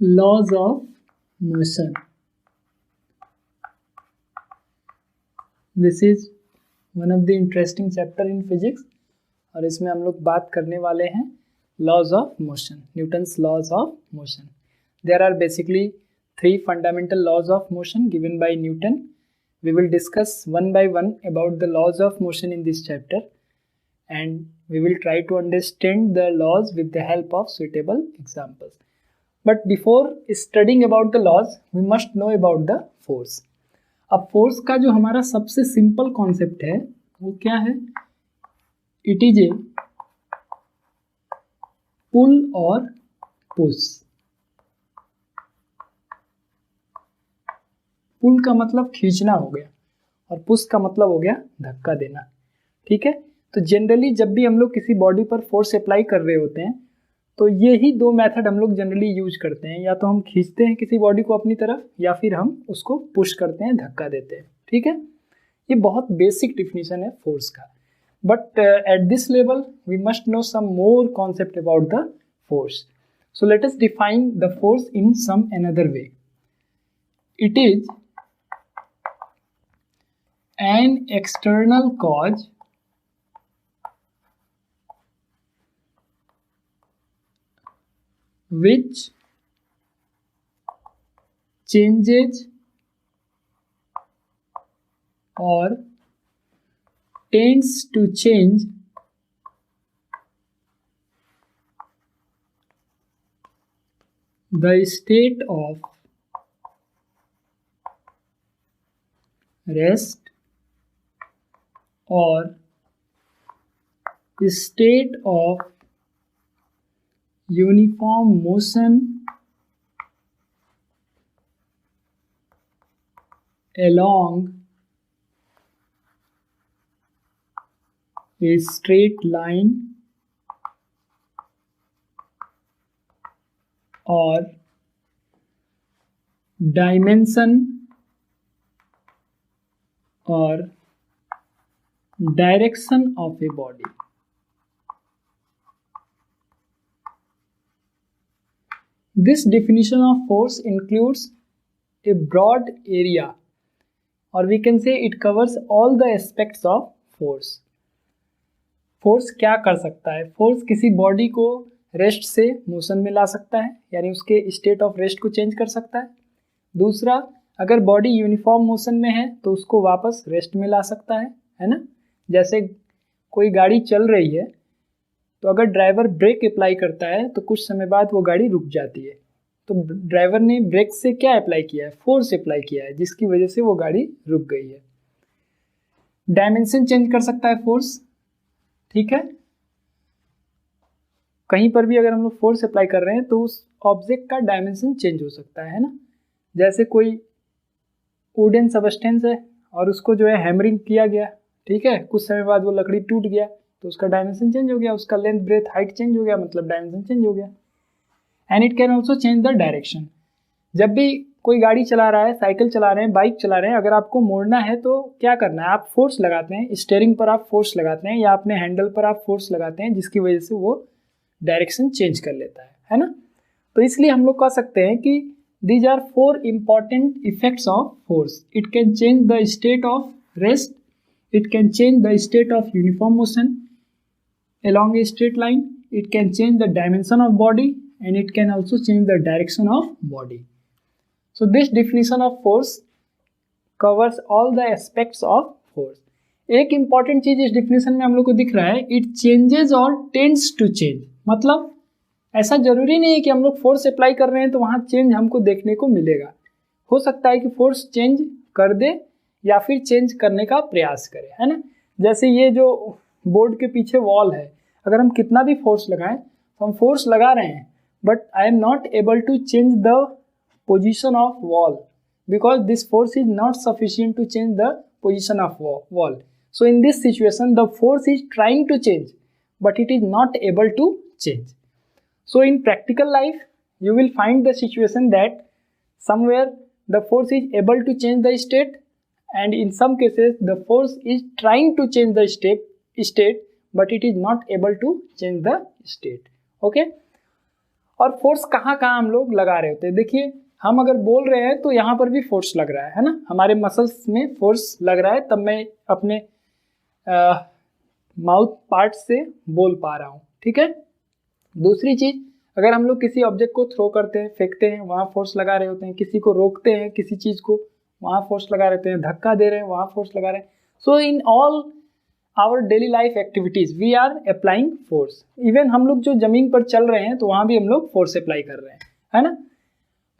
Laws of motion. This is one of the interesting chapter in physics और इसमें हम लोग बात करने वाले हैं laws of motion, Newton's laws of motion. There are basically 3 fundamental laws of motion given by Newton. We will discuss one by one about the laws of motion in this chapter, and we will try to understand the laws with the help of suitable examples. But before studying about the laws, we must know about the force. अब force का जो हमारा सबसे simple concept है वो क्या है? It is a पुल और पुश. पुल का मतलब खींचना हो गया और पुश का मतलब हो गया धक्का देना. ठीक है, तो जनरली जब भी हम लोग किसी बॉडी पर फोर्स अप्लाई कर रहे होते हैं तो ये ही 2 मेथड हम लोग जनरली यूज करते हैं. या तो हम खींचते हैं किसी बॉडी को अपनी तरफ या फिर हम उसको पुश करते हैं, धक्का देते हैं. ठीक है, ये बहुत बेसिक डिफिनीशन है फोर्स का. But at this level we must know some more concept about the force. So let us define the force in some another way. It is an external cause which changes or tends to change the state of rest or state of uniform motion along a straight line or dimension or direction of a body. This definition of force includes a broad area, or we can say it covers all the aspects of force. Force क्या कर सकता है? Force किसी body को rest से motion में ला सकता है, यानी उसके स्टेट ऑफ रेस्ट को चेंज कर सकता है. दूसरा, अगर बॉडी यूनिफॉर्म मोशन में है तो उसको वापस रेस्ट में ला सकता है ना. जैसे कोई गाड़ी चल रही है तो अगर ड्राइवर ब्रेक अप्लाई करता है तो कुछ समय बाद वो गाड़ी रुक जाती है. तो ड्राइवर ने ब्रेक से क्या अप्लाई किया है? फोर्स अप्लाई किया है, जिसकी वजह से वो गाड़ी रुक गई है. डायमेंशन चेंज कर सकता है फोर्स. ठीक है, कहीं पर भी अगर हम लोग फोर्स अप्लाई कर रहे हैं तो उस ऑब्जेक्ट का डायमेंशन चेंज हो सकता है ना. जैसे कोई वुडन सबस्टेंस है और उसको जो है हैमरिंग किया गया, ठीक है, कुछ समय बाद वो लकड़ी टूट गया तो उसका डायमेंशन चेंज हो गया, उसका लेंथ ब्रेथ हाइट चेंज हो गया, मतलब डायमेंशन चेंज हो गया. And it can also change the direction. जब भी कोई गाड़ी चला रहा है, साइकिल चला रहे हैं, बाइक चला रहे हैं, अगर आपको मोड़ना है तो क्या करना है? आप फोर्स लगाते हैं, स्टीयरिंग पर आप फोर्स लगाते हैं या अपने हैंडल पर आप फोर्स लगाते हैं, जिसकी वजह से वो डायरेक्शन चेंज कर लेता है ना. तो इसलिए हम लोग कह सकते हैं कि these are 4 important effects of force. It can change the state of rest, it can change the state of uniform motion along a straight line, it can change the dimension of body, and it can also change the direction of body. So this definition of force covers all the aspects of force. एक important चीज इस definition में हम लोग को दिख रहा है, it changes or tends to change. मतलब ऐसा जरूरी नहीं है कि हम लोग फोर्स अप्लाई कर रहे हैं तो वहाँ चेंज हमको देखने को मिलेगा. हो सकता है कि फोर्स चेंज कर दे या फिर चेंज करने का प्रयास करें, है ना. जैसे ये जो बोर्ड के पीछे वॉल है, अगर हम कितना भी फोर्स लगाएं तो हम फोर्स लगा रहे हैं but I am not able to change the position of wall because this force is not sufficient to change the position of wall. So in this situation the force is trying to change but it is not able to change. So in practical life you will find the situation that somewhere the force is able to change the state, and in some cases the force is trying to change the state but it is not able to change the state. Okay, और force कहाँ कहाँ हम लोग लगा रहे होते हैं। देखिए हम अगर बोल रहे हैं तो यहाँ पर भी फोर्स लग रहा है ना, हमारे मसल्स में फोर्स लग रहा है, तब मैं अपने माउथ पार्ट से बोल पा रहा हूँ, ठीक है। दूसरी चीज, अगर हम लोग किसी ऑब्जेक्ट को थ्रो करते हैं, फेंकते हैं, वहाँ फोर्स लगा रहे होते हैं, किसी को रोकते हैं किसी चीज को, वहाँ फोर्स लगा रहते हैं, धक्का दे रहे हैं वहाँ फोर्स लगा रहे हैं। So in all our daily life activities we are applying force. Even हम लोग जो जमीन पर चल रहे हैं तो वहाँ भी हम लोग फोर्स अप्लाई कर रहे हैं, है ना।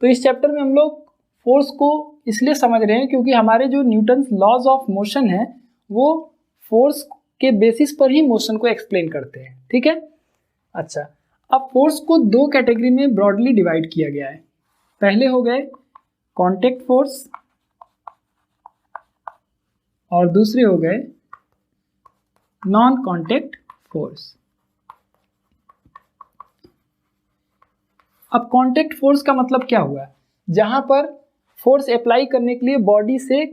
तो इस चैप्टर में हम लोग फोर्स को इसलिए समझ रहे हैं क्योंकि हमारे जो न्यूटन्स लॉज ऑफ मोशन है वो फोर्स के बेसिस पर ही मोशन को एक्सप्लेन करते हैं, ठीक है। अच्छा, अब फोर्स को दो कैटेगरी में ब्रॉडली डिवाइड किया गया है। पहले हो गए कांटेक्ट फोर्स और दूसरे हो गए नॉन कांटेक्ट फोर्स। अब कांटेक्ट फोर्स का मतलब क्या हुआ, जहां पर फोर्स अप्लाई करने के लिए बॉडी से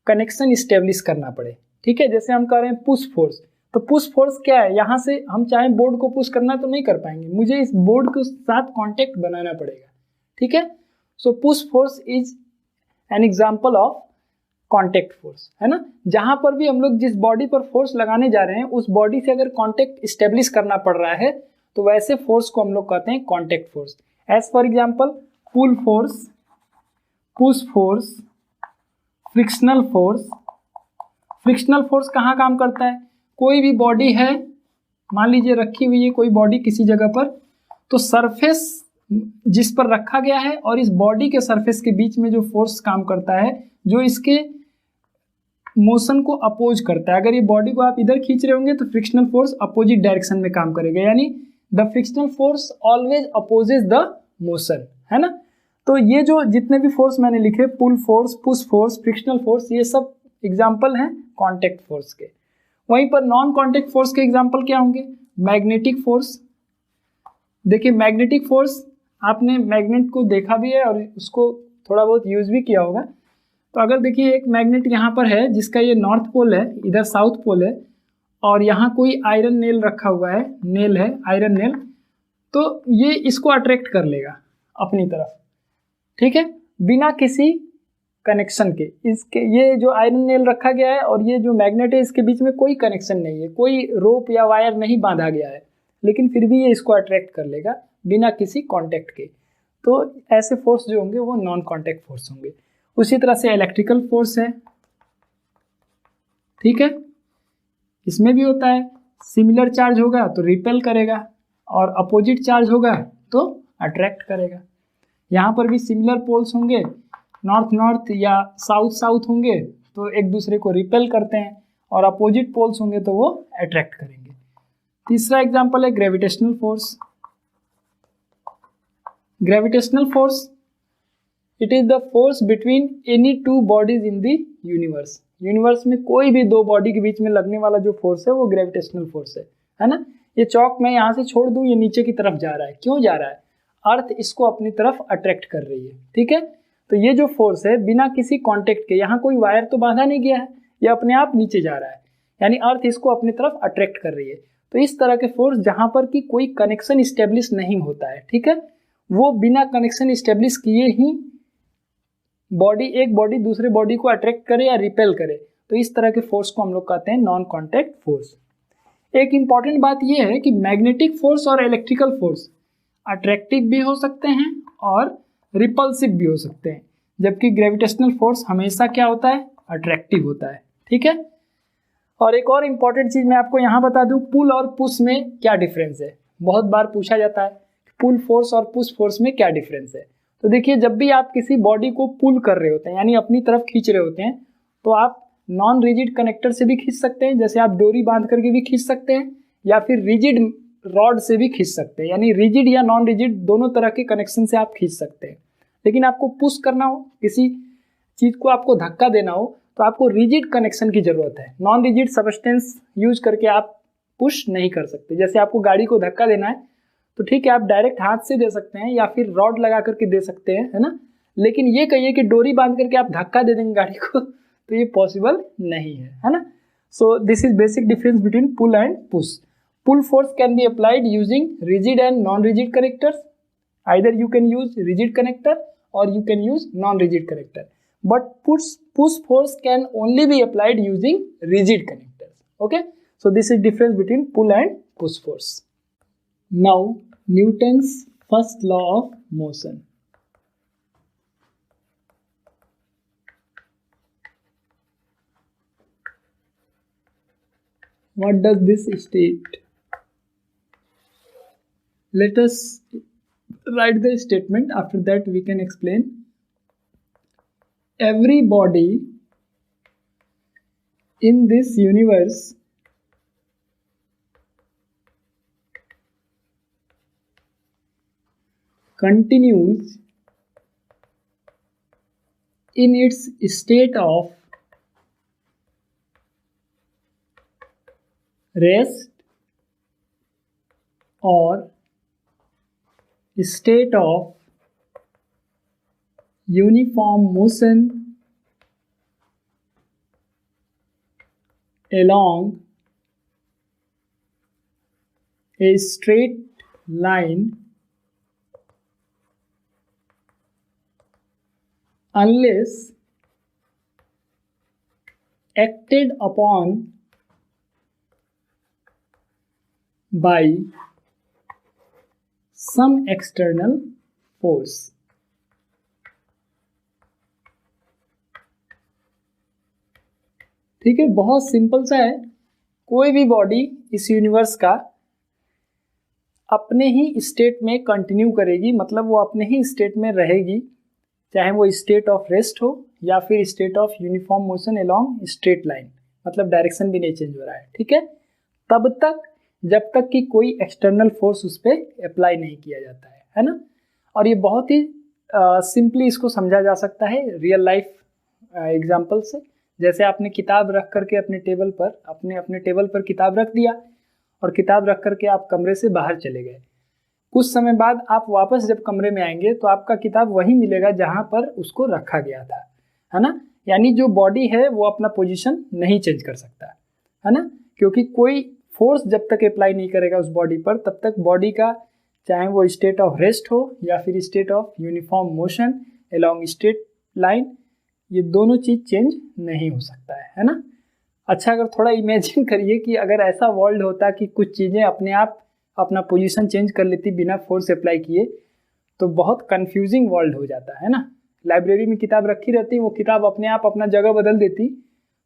कनेक्शन इस्टेब्लिश करना पड़े, ठीक है। जैसे हम कह रहे हैं पुश फोर्स, तो पुश फोर्स क्या है, यहाँ से हम चाहे बोर्ड को पुश करना तो नहीं कर पाएंगे, मुझे इस बोर्ड के साथ कांटेक्ट बनाना पड़ेगा, ठीक है। सो push force is an example of contact force, है ना। जहां पर भी हम लोग जिस बॉडी पर फोर्स लगाने जा रहे हैं उस बॉडी से अगर कांटेक्ट इस्टेब्लिश करना पड़ रहा है तो वैसे फोर्स को हम लोग कहते हैं contact force. As for example pull force, push force, frictional force. Frictional force कहाँ काम करता है, कोई भी बॉडी है, मान लीजिए रखी हुई है कोई बॉडी किसी जगह पर, तो सरफेस जिस पर रखा गया है और इस बॉडी के सरफेस के बीच में जो फोर्स काम करता है, जो इसके मोशन को अपोज करता है। अगर ये बॉडी को आप इधर खींच रहे होंगे तो फ्रिक्शनल फोर्स अपोजिट डायरेक्शन में काम करेगा, यानी the frictional force always opposes the motion, है ना। तो ये जो जितने भी फोर्स मैंने लिखे, pull force, push force, frictional force, ये सब एग्जाम्पल हैं कांटेक्ट फोर्स के। वहीं पर नॉन कांटेक्ट फोर्स के एग्जाम्पल क्या होंगे, मैग्नेटिक फोर्स। देखिए मैग्नेटिक फोर्स, आपने मैग्नेट को देखा भी है और उसको थोड़ा बहुत यूज भी किया होगा। तो अगर देखिए एक मैग्नेट यहाँ पर है जिसका ये नॉर्थ पोल है, इधर साउथ पोल है, और यहाँ कोई आयरन नेल रखा हुआ है, नेल है आयरन नेल, तो ये इसको अट्रैक्ट कर लेगा अपनी तरफ, ठीक है, बिना किसी कनेक्शन के। इसके ये जो आयरन नेल रखा गया है और ये जो मैग्नेट है इसके बीच में कोई कनेक्शन नहीं है, कोई रोप या वायर नहीं बांधा गया है, लेकिन फिर भी ये इसको अट्रैक्ट कर लेगा बिना किसी कांटेक्ट के। तो ऐसे फोर्स जो होंगे वो नॉन कांटेक्ट फोर्स होंगे। उसी तरह से इलेक्ट्रिकल फोर्स है, ठीक है, इसमें भी होता है, सिमिलर चार्ज होगा तो रिपेल करेगा और अपोजिट चार्ज होगा तो अट्रैक्ट करेगा। यहाँ पर भी सिमिलर पोल्स होंगे, नॉर्थ नॉर्थ या साउथ साउथ होंगे तो एक दूसरे को रिपेल करते हैं, और अपोजिट पोल्स होंगे तो वो अट्रैक्ट करेंगे। तीसरा एग्जांपल है gravitational force. Gravitational force, it is the force between any two bodies in the universe. Universe में कोई भी दो बॉडी के बीच में लगने वाला जो फोर्स है वो ग्रेविटेशनल फोर्स है ना। ये चौक मैं यहाँ से छोड़ दूं, ये नीचे की तरफ जा रहा है, क्यों जा रहा है, अर्थ इसको अपनी तरफ अट्रैक्ट कर रही है, ठीक है। तो ये जो फोर्स है बिना किसी कांटेक्ट के, यहाँ कोई वायर तो बांधा नहीं गया है, ये अपने आप नीचे जा रहा है, यानी अर्थ इसको अपनी तरफ अट्रैक्ट कर रही है। तो इस तरह के फोर्स जहां पर कि कोई कनेक्शन इस्टेब्लिश नहीं होता है, ठीक है, वो बिना कनेक्शन इस्टेब्लिश किए ही एक बॉडी दूसरे बॉडी को अट्रैक्ट करे या रिपेल करे, तो इस तरह के फोर्स को हम लोग कहते हैं नॉन कांटेक्ट फोर्स। एक इंपॉर्टेंट बात यह है कि मैग्नेटिक फोर्स और इलेक्ट्रिकल फोर्स अट्रैक्टिव भी हो सकते हैं और रिपल्सिव भी हो सकते हैं, जबकि ग्रेविटेशनल फोर्स हमेशा क्या होता है, अट्रैक्टिव होता है, ठीक है। और एक और इम्पॉर्टेंट चीज मैं आपको यहाँ बता दूं, पुल और पुश में क्या डिफरेंस है। बहुत बार पूछा जाता है पुल फोर्स और पुश फोर्स में क्या डिफरेंस है। तो देखिए जब भी आप किसी बॉडी को पुल कर रहे होते हैं, यानी अपनी तरफ खींच रहे होते हैं, तो आप नॉन रिजिड कनेक्टर से भी खींच सकते हैं, जैसे आप डोरी बांध करके भी खींच सकते हैं, या फिर रिजिड रॉड से भी खींच सकते हैं, यानी रिजिड या नॉन रिजिड दोनों तरह के कनेक्शन से आप खींच सकते हैं। लेकिन आपको पुश करना हो, किसी चीज को आपको धक्का देना हो, तो आपको रिजिड कनेक्शन की जरूरत है। नॉन रिजिड सबस्टेंस यूज करके आप पुश नहीं कर सकते। जैसे आपको गाड़ी को धक्का देना है तो ठीक है, आप डायरेक्ट हाथ से दे सकते हैं या फिर रॉड लगा करके दे सकते हैं, है ना। लेकिन ये कहिए कि डोरी बांध करके आप धक्का दे देंगे गाड़ी को, तो ये पॉसिबल नहीं है ना। So this is basic difference between pull and push. Pull force can be applied using rigid and non rigid connectors, Either you can use rigid connector or you can use non-rigid connector. But push force can only be applied using rigid connectors. Okay, so this is difference between pull and push force. Now Newton's first law of motion. What does this state? Let us write the statement. After that we can explain. Every body in this universe continues in its state of rest or state of uniform motion along a straight line unless acted upon by some external force. ठीक है, बहुत simple सा है। कोई भी body इस universe का अपने ही स्टेट में कंटिन्यू करेगी, मतलब वो अपने ही स्टेट में रहेगी, चाहे वो स्टेट ऑफ रेस्ट हो या फिर state of uniform motion along straight line, मतलब डायरेक्शन भी नहीं चेंज हो रहा है। ठीक है, तब तक जब तक कि कोई एक्सटर्नल फोर्स उस पर अप्लाई नहीं किया जाता है ना। और ये बहुत ही सिंपली इसको समझा जा सकता है रियल लाइफ एग्जांपल से। जैसे आपने किताब रख करके अपने टेबल पर किताब रख दिया और किताब रख करके आप कमरे से बाहर चले गए। कुछ समय बाद आप वापस जब कमरे में आएंगे तो आपका किताब वहीं मिलेगा जहां पर उसको रखा गया था, है ना। यानी जो बॉडी है वो अपना पोजीशन नहीं चेंज कर सकता, है ना, क्योंकि कोई फोर्स जब तक अप्लाई नहीं करेगा उस बॉडी पर तब तक बॉडी का चाहे वो स्टेट ऑफ रेस्ट हो या फिर state of uniform motion along straight line, ये दोनों चीज चेंज नहीं हो सकता है ना। अच्छा, अगर थोड़ा इमेजिन करिए कि अगर ऐसा वर्ल्ड होता कि कुछ चीज़ें अपने आप अपना पोजीशन चेंज कर लेती बिना फोर्स अप्लाई किए, तो बहुत कंफ्यूजिंग वर्ल्ड हो जाता है ना। लाइब्रेरी में किताब रखी रहती, वो किताब अपने आप अपना जगह बदल देती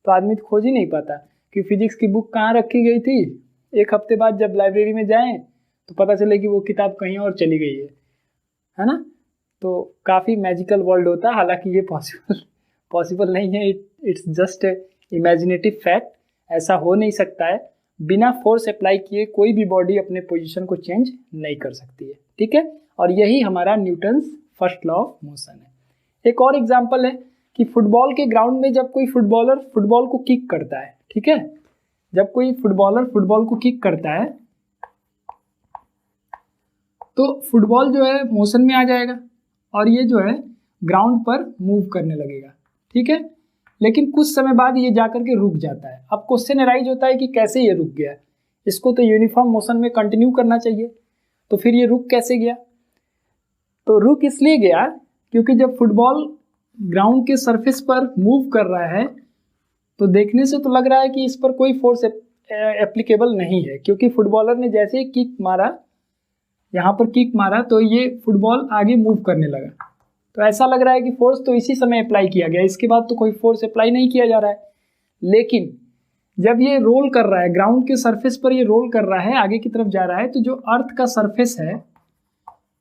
तो आदमी तो खोज ही नहीं पाता कि फिजिक्स की बुक कहाँ रखी गई थी। एक हफ्ते बाद जब लाइब्रेरी में जाएं तो पता चले कि वो किताब कहीं और चली गई है ना। तो काफ़ी मैजिकल वर्ल्ड होता है, हालांकि ये पॉसिबल नहीं है। इट्स जस्ट इमेजिनेटिव फैक्ट, ऐसा हो नहीं सकता है। बिना फोर्स अप्लाई किए कोई भी बॉडी अपने पोजीशन को चेंज नहीं कर सकती है। ठीक है, और यही हमारा Newton's first law of motion है। एक और एग्जांपल है कि फुटबॉल के ग्राउंड में जब कोई फुटबॉलर फुटबॉल को किक करता है, ठीक है, जब कोई फुटबॉलर फुटबॉल को किक करता है तो फुटबॉल जो है मोशन में आ जाएगा और ये जो है ग्राउंड पर मूव करने लगेगा। ठीक है, लेकिन कुछ समय बाद ये जाकर के रुक जाता है। अब क्वेश्चन अराइज होता है कि कैसे ये रुक गया, इसको तो यूनिफॉर्म मोशन में कंटिन्यू करना चाहिए, तो फिर ये रुक कैसे गया? तो रुक इसलिए गया क्योंकि जब फुटबॉल ग्राउंड के सरफेस पर मूव कर रहा है तो देखने से तो लग रहा है कि इस पर कोई फोर्स एप्लीकेबल नहीं है, क्योंकि फुटबॉलर ने जैसे ही किक मारा, यहाँ पर किक मारा तो ये फुटबॉल आगे मूव करने लगा। तो ऐसा लग रहा है कि फोर्स तो इसी समय अप्लाई किया गया, इसके बाद तो कोई फोर्स अप्लाई नहीं किया जा रहा है। लेकिन जब ये रोल कर रहा है ग्राउंड के सरफेस पर, ये रोल कर रहा है, आगे की तरफ जा रहा है, तो जो अर्थ का सरफेस है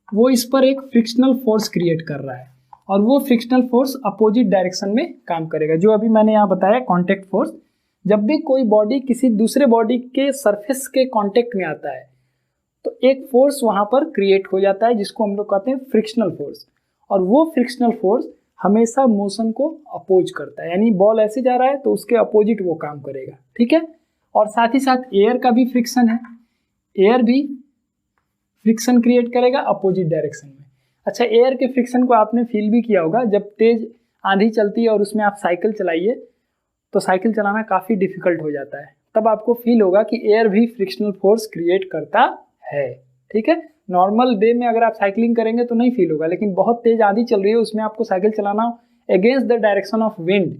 वो इस पर एक फ्रिक्शनल फोर्स क्रिएट कर रहा है और वो फ्रिक्शनल फोर्स अपोजिट डायरेक्शन में काम करेगा, जो अभी मैंने यहाँ बताया कॉन्टेक्ट फोर्स। जब भी कोई बॉडी किसी दूसरे बॉडी के सरफेस के कॉन्टेक्ट में आता है तो एक फोर्स वहाँ पर क्रिएट हो जाता है जिसको हम लोग कहते हैं फ्रिक्शनल फोर्स, और वो फ्रिक्शनल फोर्स हमेशा मोशन को अपोज करता है। यानी बॉल ऐसे जा रहा है तो उसके अपोजिट वो काम करेगा। ठीक है, और साथ ही साथ एयर का भी फ्रिक्शन है, एयर भी फ्रिक्शन क्रिएट करेगा अपोजिट डायरेक्शन में। अच्छा, एयर के फ्रिक्शन को आपने फील भी किया होगा, जब तेज आंधी चलती है और उसमें आप साइकिल चलाइए तो साइकिल चलाना काफ़ी डिफिकल्ट हो जाता है, तब आपको फील होगा कि एयर भी फ्रिक्शनल फोर्स क्रिएट करता है। ठीक है, नॉर्मल डे में अगर आप साइकिलिंग करेंगे तो नहीं फील होगा, लेकिन बहुत तेज आंधी चल रही है उसमें आपको साइकिल चलाना against the direction of wind,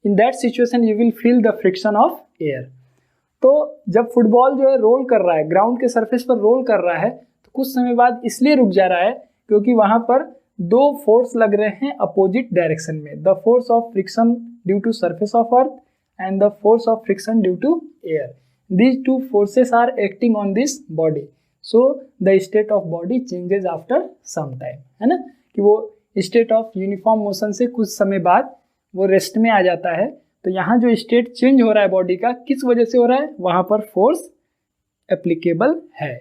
in that situation you will feel the friction of air. तो जब फुटबॉल जो है रोल कर रहा है, ग्राउंड के सरफेस पर रोल कर रहा है, तो कुछ समय बाद इसलिए रुक जा रहा है क्योंकि वहां पर दो फोर्स लग रहे हैं अपोजिट डायरेक्शन में, the force of friction due to surface of earth and the force of friction due to air. These two forces are acting on this body, so the state of body changes after some time, है ना, कि वो state of uniform motion से कुछ समय बाद वो rest में आ जाता है। तो यहाँ जो स्टेट चेंज हो रहा है बॉडी का, किस वजह से हो रहा है, वहां पर फोर्स एप्लीकेबल है।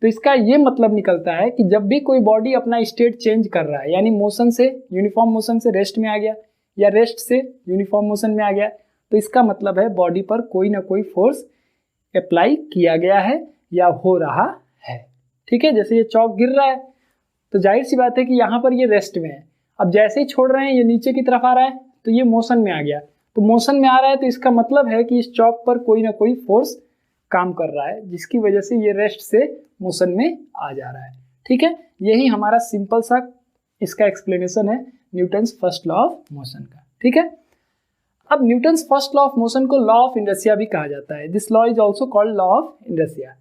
तो इसका ये मतलब निकलता है कि जब भी कोई बॉडी अपना स्टेट चेंज कर रहा है, यानी मोशन से, यूनिफॉर्म मोशन से रेस्ट में आ गया या रेस्ट से यूनिफॉर्म मोशन में आ गया, तो इसका मतलब है बॉडी पर कोई ना कोई फोर्स अप्लाई किया गया है या हो रहा है। ठीक है, जैसे ये चौक गिर रहा है तो जाहिर सी बात है कि यहाँ पर ये रेस्ट में है, अब जैसे ही छोड़ रहे हैं ये नीचे की तरफ आ रहा है तो ये मोशन में आ गया। तो मोशन में आ रहा है तो इसका मतलब है कि इस चौक पर कोई ना कोई फोर्स काम कर रहा है, जिसकी वजह से ये रेस्ट से मोशन में आ जा रहा है। ठीक है, यही हमारा सिंपल सा इसका एक्सप्लेनेशन है Newton's first law of motion का। ठीक है, अब Newton's first law of motion को लॉ ऑफ इनर्शिया भी कहा जाता है। This law is also called law of inertia.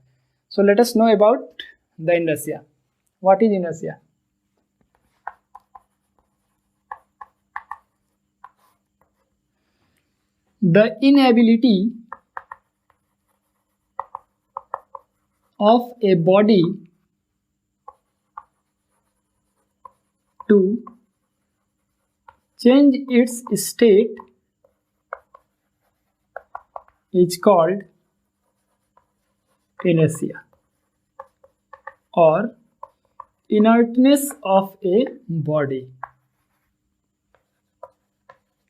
So let us know about the inertia. What is inertia? The inability of a body to change its state is called inertia or inertness of a body।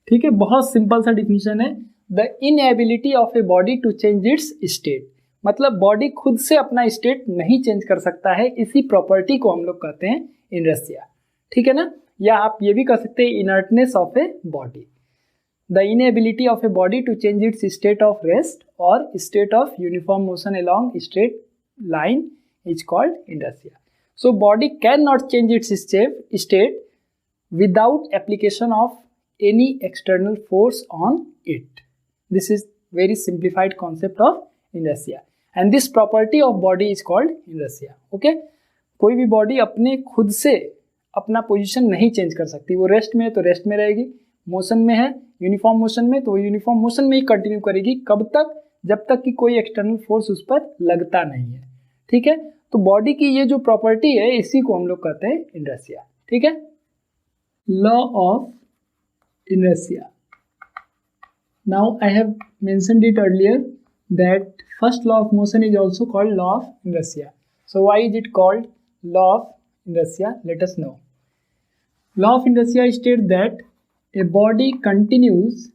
ठीक है, बहुत simple सा definition है, the inability of a body to change its state, मतलब body खुद से अपना state नहीं चेंज कर सकता है, इसी प्रॉपर्टी को हम लोग कहते हैं इनर्शिया। ठीक है ना, या आप ये भी कह सकते हैं inertness of a body. The inability of a body to change its state of rest और state of uniform motion along straight line is called inertia. So body can not change its state without application of any external force on it. This is very simplified concept of inertia and this property of body is called inertia. Okay, कोई भी body अपने खुद से अपना position नहीं change कर सकती, वो रेस्ट में है तो रेस्ट में रहेगी, मोशन में है यूनिफॉर्म मोशन में तो वो यूनिफॉर्म मोशन में ही कंटिन्यू करेगी, कब तक, जब तक कि कोई एक्सटर्नल फोर्स उस पर लगता नहीं है। ठीक है, तो बॉडी की ये जो प्रॉपर्टी है इसी को हम लोग कहते हैं इनर्शिया। ठीक है, law of inertia. Now I have mentioned it earlier that first law of motion is also called law of inertia. So why is it called law of inertia? Let us know. Law of inertia states that a body continues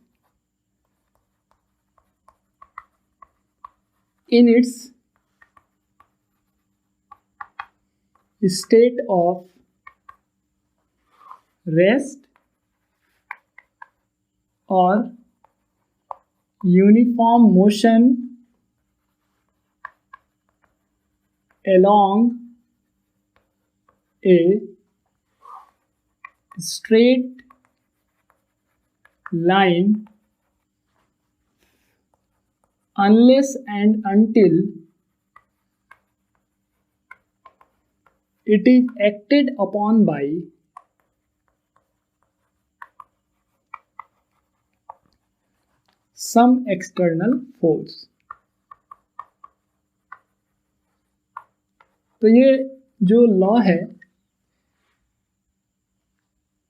in its state of rest or uniform motion along a straight line unless and until it is acted upon by some external force। तो ये जो law है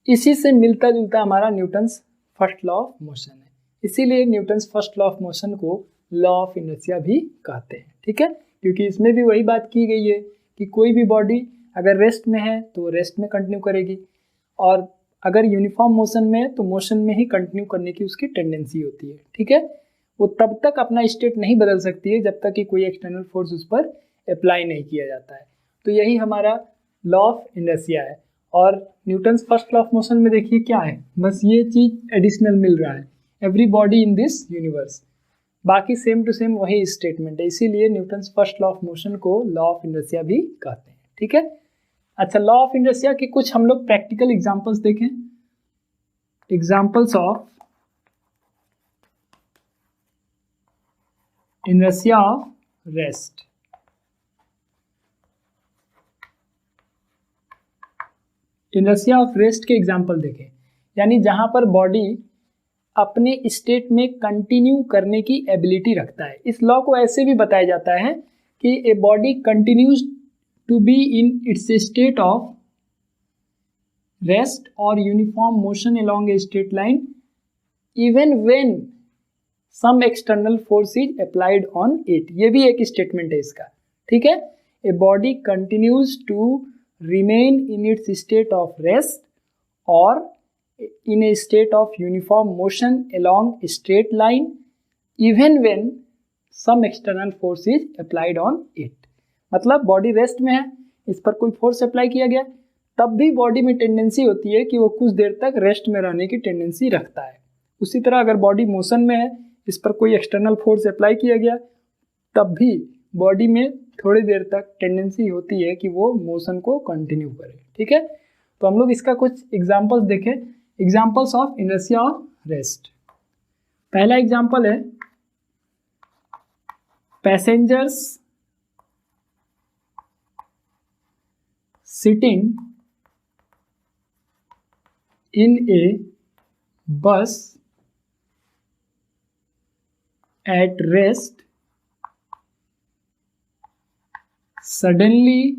इसी से मिलता जुलता हमारा Newton's first law of motion है, इसीलिए Newton's first law of motion को लॉ ऑफ इनर्शिया भी कहते हैं। ठीक है, क्योंकि इसमें भी वही बात की गई है कि कोई भी बॉडी अगर रेस्ट में है तो रेस्ट में कंटिन्यू करेगी और अगर यूनिफॉर्म मोशन में है तो मोशन में ही कंटिन्यू करने की उसकी टेंडेंसी होती है। ठीक है, वो तब तक अपना स्टेट नहीं बदल सकती है जब तक कि कोई एक्सटर्नल फोर्स उस पर अप्लाई नहीं किया जाता है। तो यही हमारा लॉ ऑफ इनर्शिया है। और Newton's first law of motion में देखिए क्या है, बस ये चीज एडिशनल मिल रहा है, every body in this universe, बाकी सेम टू सेम वही स्टेटमेंट है, इसीलिए Newton's first law of motion को लॉ ऑफ इनर्शिया भी कहते हैं। ठीक है। अच्छा, लॉ ऑफ इनर्शिया के कुछ हम लोग प्रैक्टिकल एग्जांपल्स देखें। Examples of inertia of rest. Inertia of rest के एग्जांपल देखें, यानी जहां पर बॉडी अपने स्टेट में कंटिन्यू करने की एबिलिटी रखता है। इस लॉ को ऐसे भी बताया जाता है कि a body continues to be in its state of rest और uniform motion along a straight line even when some external force is applied on it. ये भी एक स्टेटमेंट है इसका, ठीक है। A body continues to remain in its state of rest और in a state of uniform motion along a straight line even when some external force is applied on it। मतलब body rest में है, इस पर कोई force apply किया गया, तब भी बॉडी में टेंडेंसी होती है कि वो कुछ देर तक रेस्ट में रहने की टेंडेंसी रखता है। उसी तरह अगर बॉडी मोशन में है, इस पर कोई एक्सटर्नल फोर्स अप्लाई किया गया, तब भी बॉडी में थोड़ी देर तक टेंडेंसी होती है कि वो मोशन को कंटिन्यू करे, ठीक है। तो हम लोग इसका कुछ एग्जाम्पल्स देखें। Examples of inertia of rest. पहला एग्जाम्पल है पैसेंजर्स सिटिंग इन ए बस at rest suddenly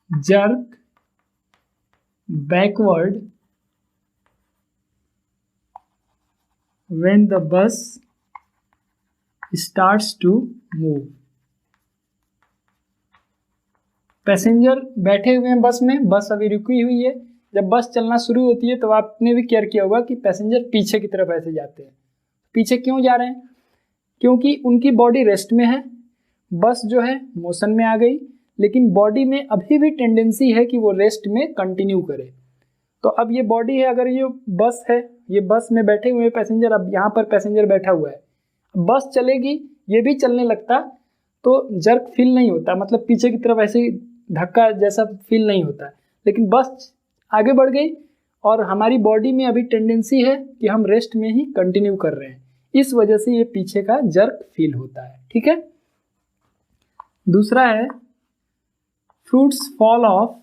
jerk backward when the bus starts to move। Passenger बैठे हुए हैं बस में, बस अभी रुकी हुई है। जब बस चलना शुरू होती है तो आपने भी केयर किया होगा कि पैसेंजर पीछे की तरफ ऐसे जाते हैं। पीछे क्यों जा रहे हैं? क्योंकि उनकी बॉडी रेस्ट में है, बस जो है मोशन में आ गई, लेकिन बॉडी में अभी भी टेंडेंसी है कि वो रेस्ट में कंटिन्यू करे। तो अब ये बॉडी है, अगर ये बस है, ये बस में बैठे हुए पैसेंजर, अब यहाँ पर पैसेंजर बैठा हुआ है, बस चलेगी, ये भी चलने लगता तो जर्क फील नहीं होता, मतलब पीछे की तरफ ऐसे धक्का जैसा फील नहीं होता। लेकिन बस आगे बढ़ गई और हमारी बॉडी में अभी टेंडेंसी है कि हम रेस्ट में ही कंटिन्यू कर रहे हैं, इस वजह से ये पीछे का जर्क फील होता है, ठीक है। दूसरा है fruits fall of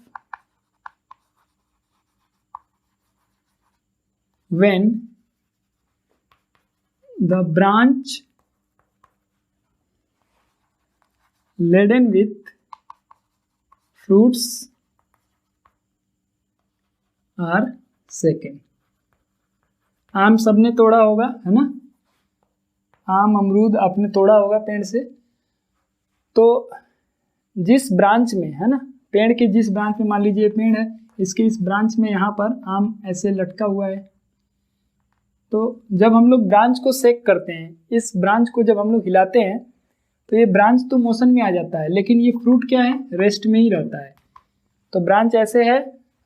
when the branch laden with fruits are shaken। आम सबने तोड़ा होगा, है ना, आम अमरूद आपने तोड़ा होगा पेड़ से। तो जिस ब्रांच में, है ना, पेड़ के जिस ब्रांच में, मान लीजिए पेड़ है, इसके इस ब्रांच में यहाँ पर आम ऐसे लटका हुआ है, तो जब हम लोग ब्रांच को शेक करते हैं, इस ब्रांच को जब हम लोग हिलाते हैं तो ये ब्रांच तो मोशन में आ जाता है, लेकिन ये फ्रूट क्या है, रेस्ट में ही रहता है। तो ब्रांच ऐसे है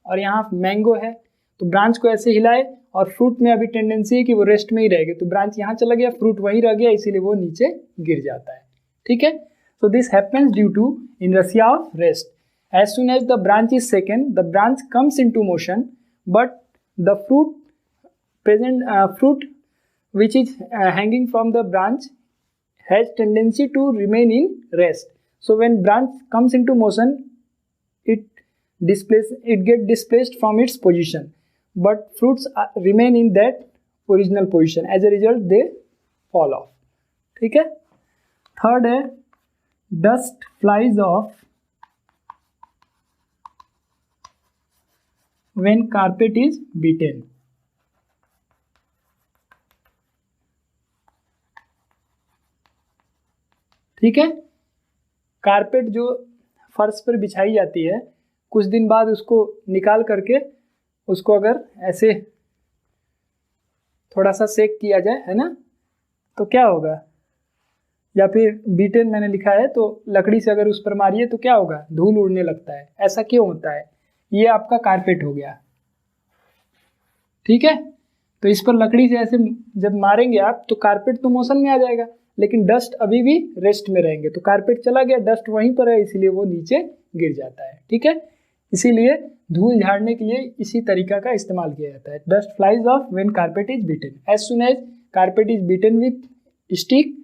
और यहाँ मैंगो है, तो ब्रांच को ऐसे हिलाए और फ्रूट में अभी टेंडेंसी है कि वो रेस्ट में ही रहेगा, तो ब्रांच यहाँ चला गया, फ्रूट वहीं रह गया, इसीलिए वो नीचे गिर जाता है, ठीक है। So this happens due to inertia of rest. As soon as the branch is shaken, the branch comes into motion, but the fruit which is hanging from the branch has tendency to remain in rest. So when branch comes into motion, it get displaced from its position, but fruits remain in that original position. As a result, they fall off. ठीक है। Third है dust flies off when carpet is beaten। ठीक है, carpet जो फर्श पर बिछाई जाती है, कुछ दिन बाद उसको निकाल करके उसको अगर ऐसे थोड़ा सा सेक किया जाए, है ना, तो क्या होगा, या फिर बीटेन मैंने लिखा है, तो लकड़ी से अगर उस पर मारिए तो क्या होगा, धूल उड़ने लगता है। ऐसा क्यों होता है? ये आपका कारपेट हो गया, ठीक है। तो इस पर लकड़ी से ऐसे जब मारेंगे आप, तो कारपेट तो मोशन में आ जाएगा, लेकिन डस्ट अभी भी रेस्ट में रहेंगे। तो कारपेट चला गया, डस्ट वहीं पर है, इसीलिए वो नीचे गिर जाता है। ठीक है, इसीलिए धूल झाड़ने के लिए इसी तरीका का इस्तेमाल किया जाता है। Dust flies off when carpet is beaten. As soon as carpet is beaten with stick,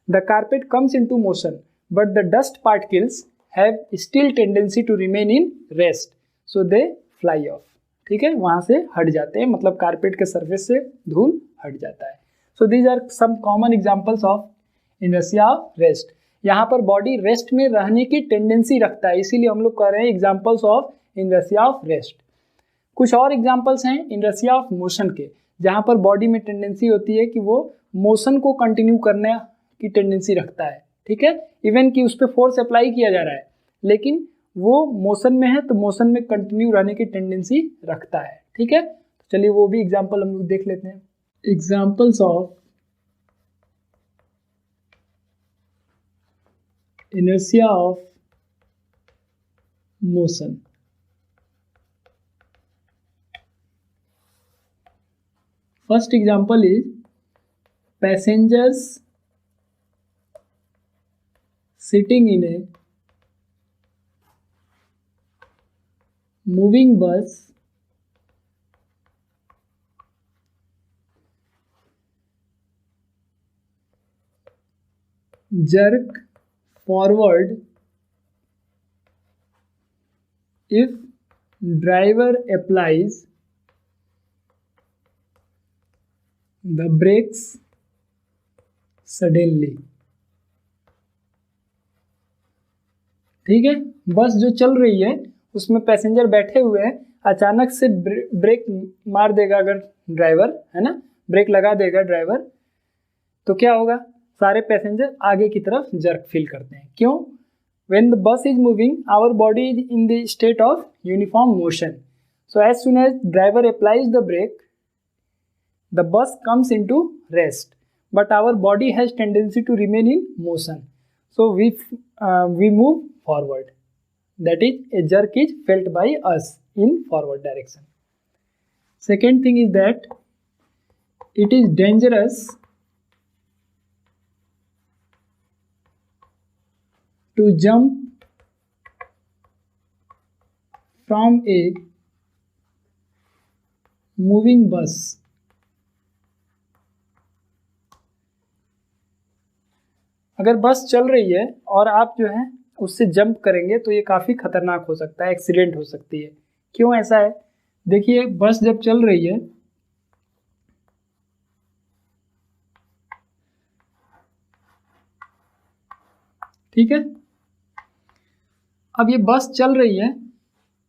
the carpet comes into motion but the dust particles have still tendency to remain in rest, so they fly off. ठीक है, वहां से हट जाते हैं, मतलब carpet के surface से धूल हट जाता है। So these are some common examples of inertia of rest. यहाँ पर बॉडी रेस्ट में रहने की टेंडेंसी रखता है, इसीलिए हम लोग कह रहे हैं examples of inertia of rest. कुछ और एग्जांपल्स हैं इनर्शिया ऑफ मोशन के, जहाँ पर बॉडी में टेंडेंसी होती है कि वो मोशन को कंटिन्यू करने की टेंडेंसी रखता है। ठीक है, इवन कि उस पर फोर्स अप्लाई किया जा रहा है लेकिन वो मोशन में है, तो मोशन में कंटिन्यू रहने की टेंडेंसी रखता है। ठीक है, तो चलिए वो भी एग्जांपल हम लोग देख लेते हैं। Examples of inertia of motion. First example is passengers sitting in a moving bus jerk forward if driver applies the brakes suddenly। ठीक है, बस जो चल रही है उसमें पैसेंजर बैठे हुए हैं, अचानक से ब्रेक मार देगा अगर ड्राइवर, है ना, ब्रेक लगा देगा ड्राइवर, तो क्या होगा, सारे पैसेंजर आगे की तरफ जर्क फील करते हैं। क्यों? When the bus is moving, our body is in the state of uniform motion. So as soon as driver applies the brake, the bus comes into rest. But our body has tendency to remain in motion. So we move forward. That is, a jerk is felt by us in forward direction. Second thing is that it is dangerous to jump from a moving bus अगर बस चल रही है और आप जो है उससे जंप करेंगे तो ये काफ़ी खतरनाक हो सकता है, एक्सीडेंट हो सकती है। क्यों ऐसा है? देखिए, बस जब चल रही है ठीक है, अब ये बस चल रही है,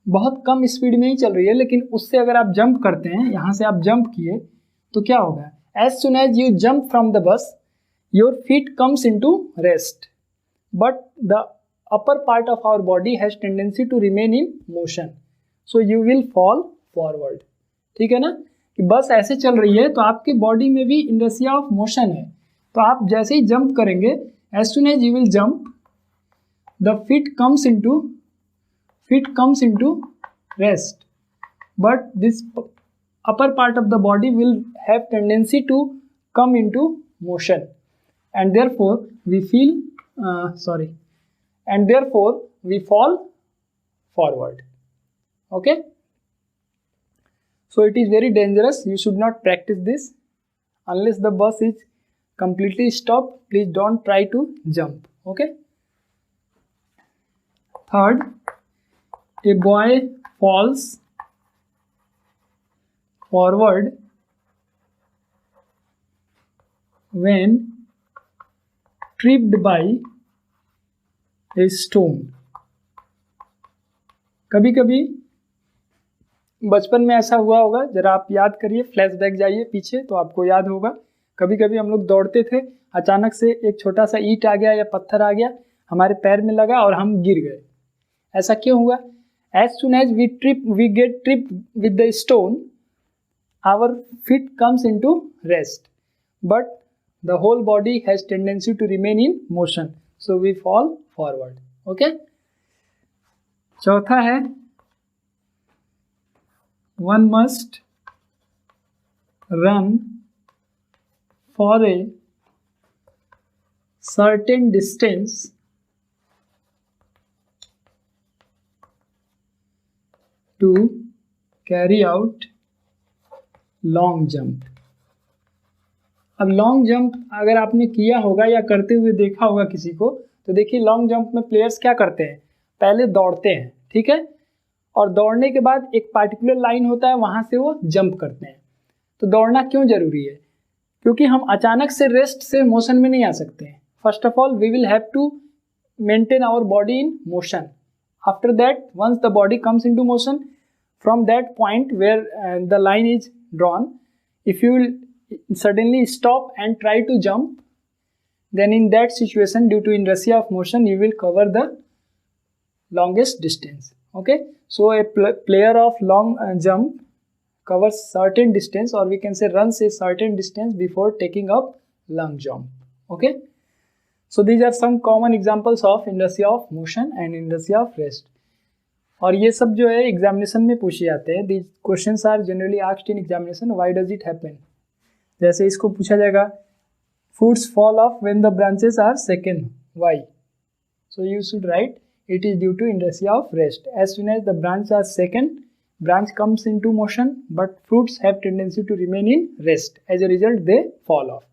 बहुत कम स्पीड में ही चल रही है, लेकिन उससे अगर आप जंप करते हैं, यहाँ से आप जंप किए तो क्या होगा, as soon as you jump from the bus your feet comes into rest but the upper part of our body has tendency to remain in motion, so you will fall forward. ठीक है ना, कि बस ऐसे चल रही है तो आपके बॉडी में भी इनर्शिया ऑफ मोशन है, तो आप जैसे ही जंप करेंगे, as soon as you will jump, the feet comes into rest, but this upper part of the body will have tendency to come into motion, and therefore we fall forward. Okay, so it is very dangerous. You should not practice this unless the bus is completely stopped. Please don't try to jump. Okay. Third, a boy falls forward when tripped by a stone. कभी कभी बचपन में ऐसा हुआ होगा, जरा आप याद करिए, फ्लैशबैक जाइए पीछे तो आपको याद होगा। कभी कभी हम लोग दौड़ते थे, अचानक से एक छोटा सा ईंट आ गया या पत्थर आ गया, हमारे पैर में लगा और हम गिर गए। ऐसा क्यों हुआ? As soon as we get trip with the stone, our feet comes into rest, but the whole body has tendency to remain in motion, so we fall forward. Okay, चौथा है, one must run for a certain distance to carry out long jump. अब long jump अगर आपने किया होगा या करते हुए देखा होगा किसी को, तो देखिए लॉन्ग जंप में प्लेयर्स क्या करते हैं, पहले दौड़ते हैं, ठीक है, और दौड़ने के बाद एक पार्टिकुलर लाइन होता है, वहाँ से वो जंप करते हैं। तो दौड़ना क्यों जरूरी है? क्योंकि हम अचानक से रेस्ट से मोशन में नहीं आ सकते हैं। First of all we will have to maintain our body in motion. After that once the body comes into motion, from that point where the line is drawn, if you will suddenly stop and try to jump, then in that situation, due to inertia of motion, you will cover the longest distance. Okay, so a player of long jump covers certain distance, or we can say runs a certain distance before taking up long jump. Okay, so these are some common examples of inertia of motion and inertia of rest. और ये सब जो है examination में पूछे जाते हैं. These questions are generally asked in examination. Why does it happen? जैसे इसको पूछा जाएगा, fruits fall off when the branches are second. Why? So you should write it is due to inertia of rest. As soon as the branch are second, branch comes into motion, but fruits have tendency to remain in rest. As a result, they fall off.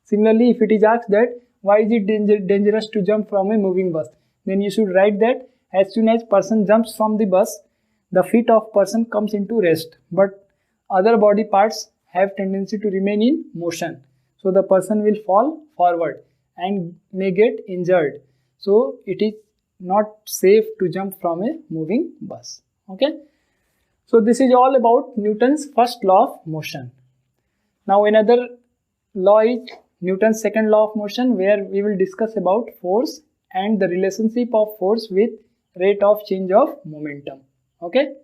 Similarly, if it is asked that why is it dangerous to jump from a moving bus, then you should write that as soon as person jumps from the bus, the feet of person comes into rest, but other body parts have tendency to remain in motion. So the person will fall forward and may get injured. So it is not safe to jump from a moving bus. Okay. So this is all about Newton's first law of motion. Now another law is Newton's second law of motion, where we will discuss about force and the relationship of force with rate of change of momentum. Okay.